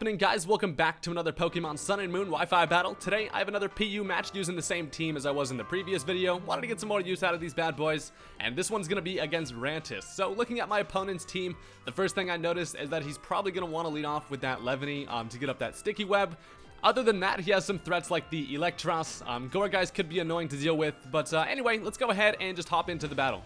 happening, guys? Welcome back to another Pokemon Sun and Moon Wi-Fi battle. Today I have another PU match using the same team as I was in the previous video. Wanted to get some more use out of these bad boys, and this one's gonna be against Rantis. So looking at my opponent's team, the first thing I noticed is that he's probably gonna want to lead off with that Levany to get up that sticky web. Other than that, he has some threats like the Electros. Gourgeist could be annoying to deal with, but anyway, let's go ahead and just hop into the battle.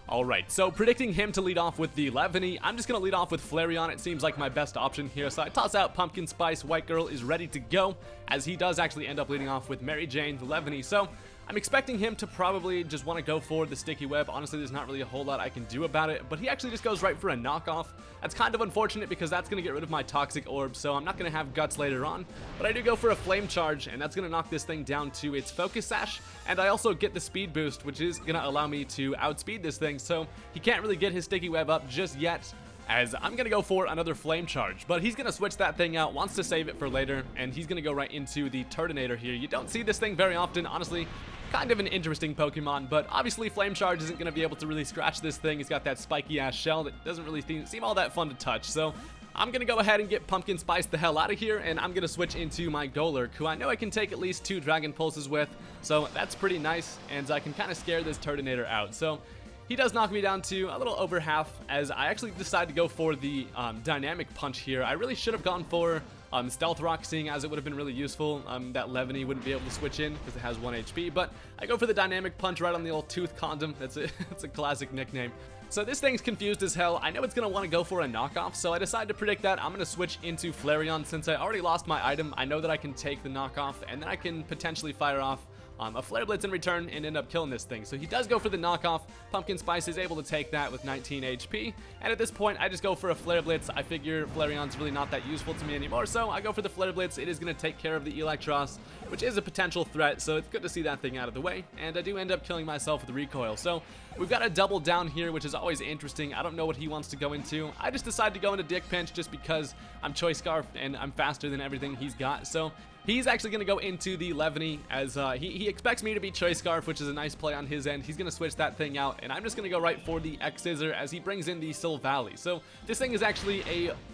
Alright, so predicting him to lead off with the Levany, I'm just going to lead off with Flareon. It seems like my best option here, so I toss out Pumpkin Spice. White Girl is ready to go, as he does actually end up leading off with Mary Jane, the Levany, so I'm expecting him to probably just want to go for the Sticky Web. Honestly, there's not really a whole lot I can do about it, but he actually just goes right for a knockoff. That's kind of unfortunate because that's going to get rid of my Toxic Orb, so I'm not going to have Guts later on, but I do go for a Flame Charge, and that's going to knock this thing down to its Focus Sash, and I also get the Speed Boost, which is going to allow me to outspeed this thing, so he can't really get his Sticky Web up just yet, as I'm going to go for another Flame Charge. But he's going to switch that thing out, wants to save it for later, and he's going to go right into the Turtonator here. You don't see this thing very often, honestly. Kind of an interesting Pokemon, but obviously Flame Charge isn't going to be able to really scratch this thing. He's got that spiky ass shell that doesn't really seem all that fun to touch, so I'm going to go ahead and get Pumpkin Spice the hell out of here, and I'm going to switch into my Golurk, who I know I can take at least 2 Dragon Pulses with, so that's pretty nice, and I can kind of scare this Turtonator out. So he does knock me down to a little over half, as I actually decide to go for the Dynamic Punch here. I really should have gone for Stealth Rock, seeing as it would have been really useful. That Levany wouldn't be able to switch in because it has 1 HP, but I go for the Dynamic Punch right on the old Tooth Condom. That's a classic nickname. So this thing's confused as hell. I know it's going to want to go for a knockoff, so I decide to predict that. I'm going to switch into Flareon. Since I already lost my item, I know that I can take the knockoff, and then I can potentially fire off a Flare Blitz in return and end up killing this thing. So he does go for the knockoff. Pumpkin Spice is able to take that with 19 HP, and at this point I just go for a Flare Blitz. I figure Flareon's really not that useful to me anymore, so I go for the Flare Blitz. It is going to take care of the Electros, which is a potential threat, so it's good to see that thing out of the way, and I do end up killing myself with recoil. So we've got a double down here, which is always interesting. I don't know what he wants to go into. I just decide to go into Dick Pinch just because I'm Choice Scarf and I'm faster than everything he's got. So he's actually going to go into the Levany, as he expects me to be Choice Scarf, which is a nice play on his end. He's going to switch that thing out, and I'm just going to go right for the X-Scissor as he brings in the Silvally. So this thing is actually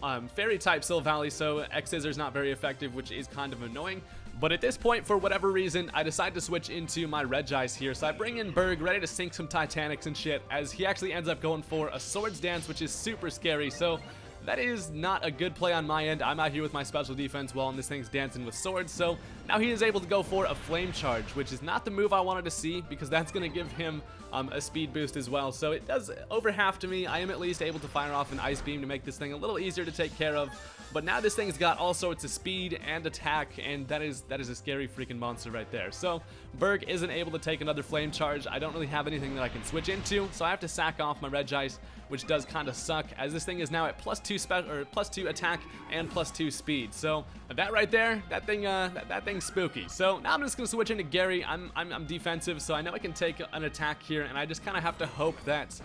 a Fairy-type Silvally, so X-Scissor is not very effective, which is kind of annoying. But at this point, for whatever reason, I decide to switch into my Regice here. So I bring in Berg, ready to sink some Titanics and shit, as he actually ends up going for a Swords Dance, which is super scary. So that is not a good play on my end. I'm out here with my special defense while this thing's dancing with swords. So now he is able to go for a Flame Charge, which is not the move I wanted to see, because that's going to give him a speed boost as well. So it does over half to me. I am at least able to fire off an Ice Beam to make this thing a little easier to take care of. But now this thing's got all sorts of speed and attack, and that is a scary freaking monster right there. So Berg isn't able to take another Flame Charge. I don't really have anything that I can switch into, so I have to sack off my Regice, which does kind of suck, as this thing is now at +2 attack and +2 speed. So that right there, that thing's spooky. So now I'm just gonna switch into Gary. I'm defensive, so I know I can take an attack here, and I just kind of have to hope that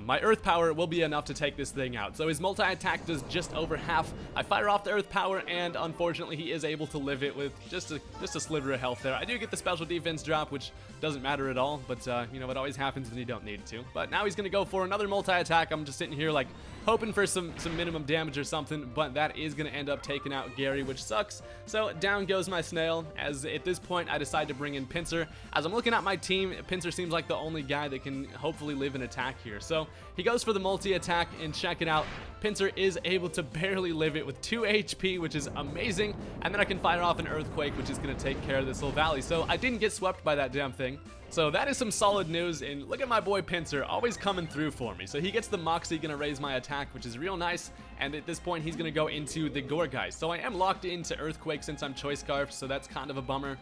my Earth Power will be enough to take this thing out. So his multi-attack does just over half. I fire off the Earth Power, and unfortunately he is able to live it with just a sliver of health there. I do get the special defense drop, which doesn't matter at all, but you know, it always happens when you don't need to. But now he's gonna go for another multi-attack. I'm just sitting here like hoping for some minimum damage or something, but that is gonna end up taking out Gary, which sucks. So down goes my Snail, as at this point I decide to bring in Pinsir. As I'm looking at my team, Pinsir seems like the only guy that can hopefully live an attack here. So he goes for the multi-attack, and check it out. Pinsir is able to barely live it with 2 HP, which is amazing, and then I can fire off an Earthquake, which is going to take care of this whole valley. So I didn't get swept by that damn thing. So that is some solid news, and look at my boy Pinsir, always coming through for me. So he gets the Moxie, gonna raise my attack, which is real nice, and at this point he's gonna go into the Gourgeist. So I am locked into Earthquake since I'm Choice Scarf, so that's kind of a bummer.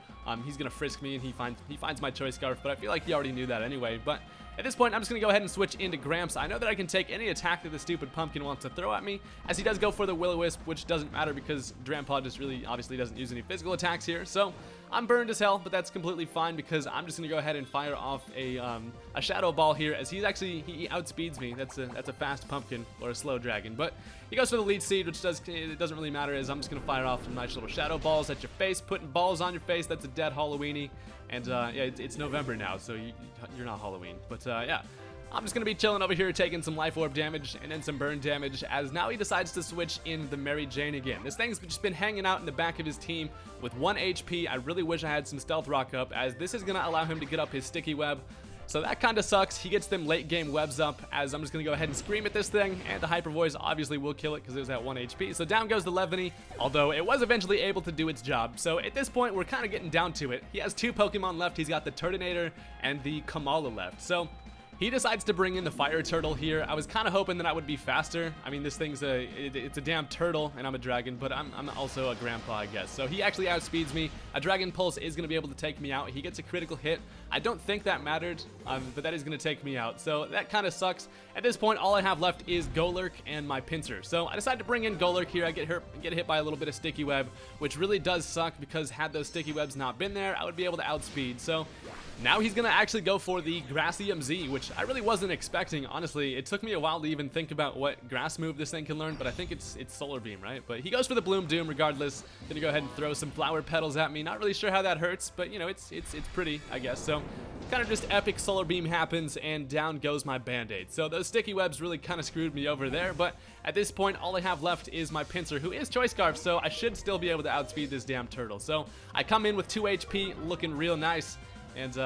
He's gonna frisk me, and he finds my Choice Scarf, but I feel like he already knew that anyway. But at this point, I'm just going to go ahead and switch into Gramps. I know that I can take any attack that the stupid pumpkin wants to throw at me, as he does go for the Will-O-Wisp, which doesn't matter because Grandpa just really obviously doesn't use any physical attacks here. So I'm burned as hell, but that's completely fine because I'm just going to go ahead and fire off a Shadow Ball here, as he outspeeds me. That's a fast pumpkin, or a slow dragon. But he goes for the Leech Seed, which it doesn't really matter, as I'm just going to fire off some nice little Shadow Balls at your face, putting balls on your face. That's a dead Halloweeny. And yeah, it's November now, so you're not Halloween. But yeah, I'm just going to be chilling over here taking some life orb damage and then some burn damage, as now he decides to switch in the Mary Jane again. This thing's just been hanging out in the back of his team with 1 HP. I really wish I had some stealth rock up, as this is going to allow him to get up his sticky web. So that kind of sucks. He gets them late game webs up, as I'm just going to go ahead and scream at this thing, and the Hyper Voice obviously will kill it because it was at 1 HP. So down goes the Levany, although it was eventually able to do its job. So at this point, we're kind of getting down to it. He has 2 Pokemon left. He's got the Turtonator and the Kamala left. So he decides to bring in the Fire Turtle here. I was kind of hoping that I would be faster. I mean, this thing's it's a damn turtle, and I'm a dragon, but I'm also a grandpa, I guess. So he actually outspeeds me. A Dragon Pulse is going to be able to take me out. He gets a critical hit. I don't think that mattered, but that is going to take me out. So that kind of sucks. At this point, all I have left is Golurk and my Pinsir. So I decided to bring in Golurk here. I get hit by a little bit of Sticky Web, which really does suck, because had those Sticky Webs not been there, I would be able to outspeed. So now he's going to actually go for the Grassium Z, which I really wasn't expecting, honestly. It took me a while to even think about what grass move this thing can learn, but I think it's Solar Beam, right? But he goes for the Bloom Doom regardless. Gonna go ahead and throw some flower petals at me. Not really sure how that hurts, but you know, it's pretty, I guess. So kind of just epic Solar Beam happens, and down goes my Band-Aid. So those Sticky Webs really kind of screwed me over there, but at this point, all I have left is my Pinsir, who is Choice Scarf, so I should still be able to outspeed this damn turtle. So I come in with 2 HP, looking real nice, and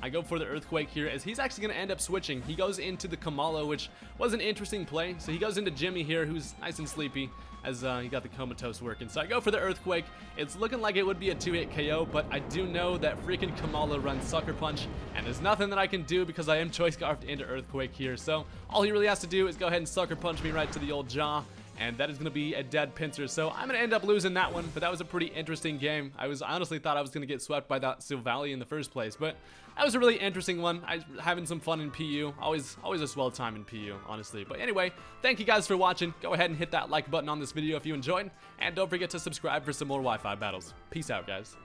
I go for the Earthquake here, as he's actually going to end up switching. He goes into the Kamala, which was an interesting play. So he goes into Jimmy here, who's nice and sleepy, as he got the Comatose working. So I go for the Earthquake. It's looking like it would be a 2-hit KO, but I do know that freaking Kamala runs Sucker Punch, and there's nothing that I can do because I am Choice Scarfed into Earthquake here. So all he really has to do is go ahead and Sucker Punch me right to the old jaw, and that is going to be a dead Pinsir. So I'm going to end up losing that one, but that was a pretty interesting game. I honestly thought I was going to get swept by that Silvally in the first place, but that was a really interesting one. Having some fun in PU. Always a swell time in PU, honestly. But anyway, thank you guys for watching. Go ahead and hit that like button on this video if you enjoyed, and don't forget to subscribe for some more Wi-Fi battles. Peace out, guys.